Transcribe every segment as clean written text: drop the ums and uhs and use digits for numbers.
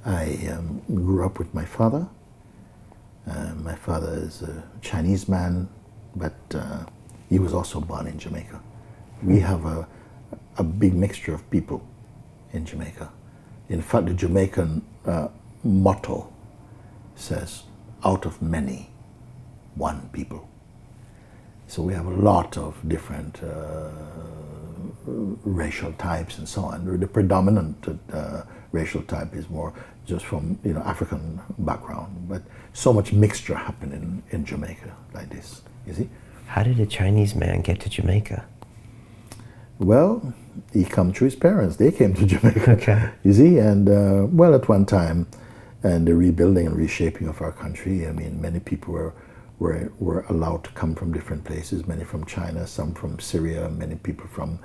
I grew up with my father. My father is a Chinese man, but he was also born in Jamaica. We have a big mixture of people in Jamaica. In fact, the Jamaican motto says, out of many, one people. So we have a lot of different racial types and so on. The predominant racial type is more just from African background, but so much mixture happening in Jamaica like this, you see. How did a Chinese man get to Jamaica? Well, he came through his parents. They came to Jamaica, Okay. you see, and well, at one time, and the rebuilding and reshaping of our country, I mean, many people were allowed to come from different places, many from China, some from Syria, many people from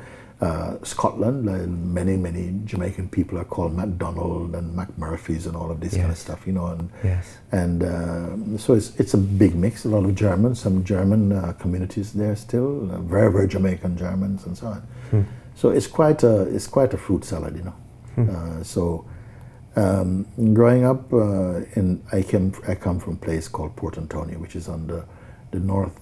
Scotland. Many Jamaican people are called MacDonald and McMurphys and all of this kind of stuff, and Yes. and so it's a big mix. A lot of Germans, some German communities there still, very Jamaican Germans and so on. So it's quite a fruit salad, so. Growing up, I come from a place called Port Antonio, which is on the north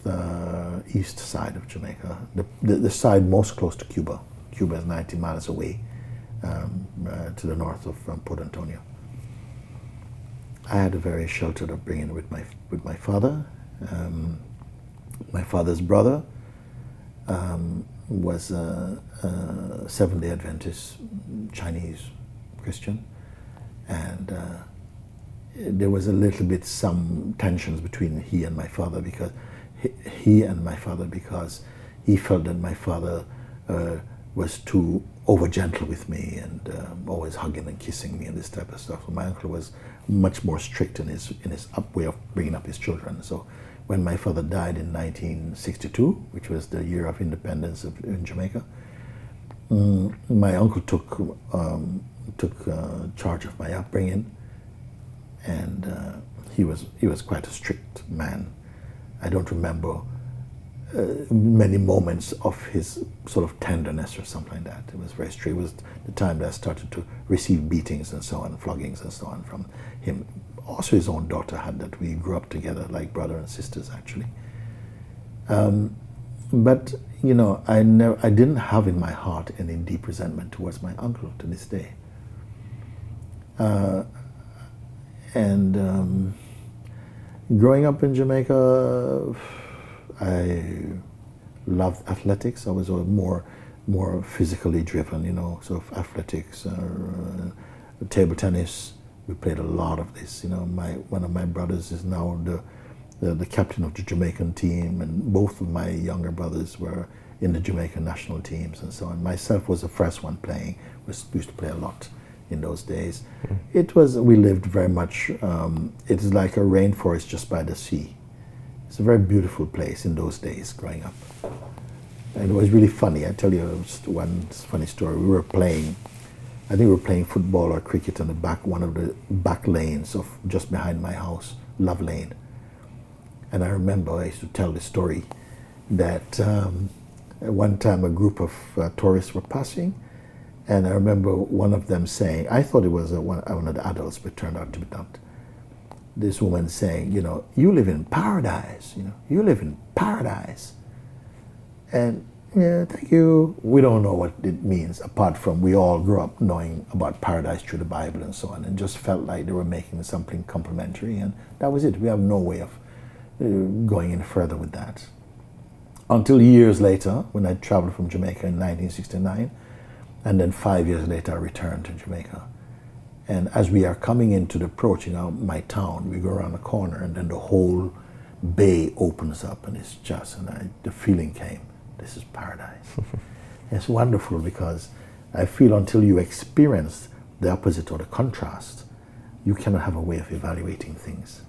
east side of Jamaica, the side most close to Cuba. Cuba is 90 miles away to the north of Port Antonio. I had a very sheltered upbringing with my father. My father's brother was a Seventh-day Adventist Chinese Christian. And there was a little bit some tensions between he and my father because he felt that my father was too over gentle with me and always hugging and kissing me and this type of stuff. So my uncle was much more strict in his way of bringing up his children. So when my father died in 1962, which was the year of independence in Jamaica, my uncle took charge of my upbringing, and he was quite a strict man. I don't remember many moments of his sort of tenderness or something like that. It was very strict. It was the time that I started to receive beatings and so on, floggings and so on from him. Also, his own daughter had that. We grew up together like brother and sisters, actually. But I didn't have in my heart any deep resentment towards my uncle to this day. And growing up in Jamaica, I loved athletics. I was more physically driven, sort of athletics, table tennis. We played a lot of this. One of my brothers is now the captain of the Jamaican team, and both of my younger brothers were in the Jamaican national teams and so on. Myself was the first one playing. We used to play a lot in those days. We lived very much, it is like a rainforest just by the sea. It's a very beautiful place in those days growing up. And it was really funny. I tell you just one funny story. I think we were playing football or cricket in one of the back lanes of just behind my house, Love Lane. And I remember I used to tell the story that one time a group of tourists were passing, and I remember one of them saying, I thought it was one of the adults, but turned out to be not. This woman saying, you live in paradise, you live in paradise. And yeah, thank you. We don't know what it means, apart from we all grew up knowing about paradise through the Bible and so on, and just felt like they were making something complimentary, and that was it. We have no way of going any further with that. Until years later, when I traveled from Jamaica in 1969, and then 5 years later I returned to Jamaica. And as we are coming into the approaching my town, we go around a corner and then the whole bay opens up, and it's just, the feeling came, this is paradise. It's wonderful because I feel until you experience the opposite or the contrast, you cannot have a way of evaluating things,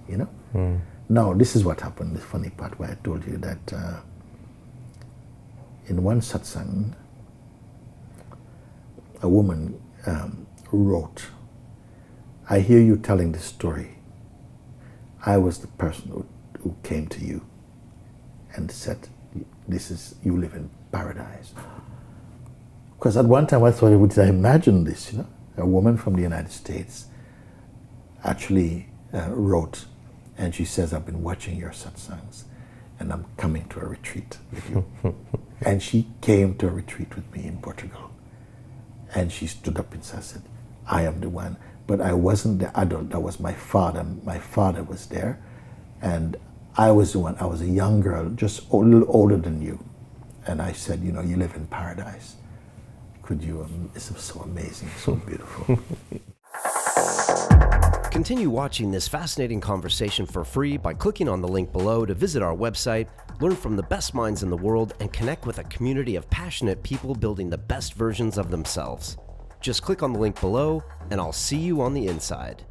Now, this is what happened, the funny part where I told you that in one satsang, a woman wrote, I hear you telling this story. I was the person who came to you and said, you live in paradise. Because at one time I thought, would I imagine this, a woman from the United States actually wrote, and she says, I've been watching your satsangs, and I'm coming to a retreat with you. And she came to a retreat with me in Portugal. And she stood up and said, I am the one. But I wasn't the adult, that was my father. My father was there, and I was the one. I was a young girl, just a little older than you. And I said, you know, you live in paradise. Could you, it's so amazing, so beautiful. Continue watching this fascinating conversation for free by clicking on the link below to visit our website, learn from the best minds in the world, and connect with a community of passionate people building the best versions of themselves. Just click on the link below, and I'll see you on the inside.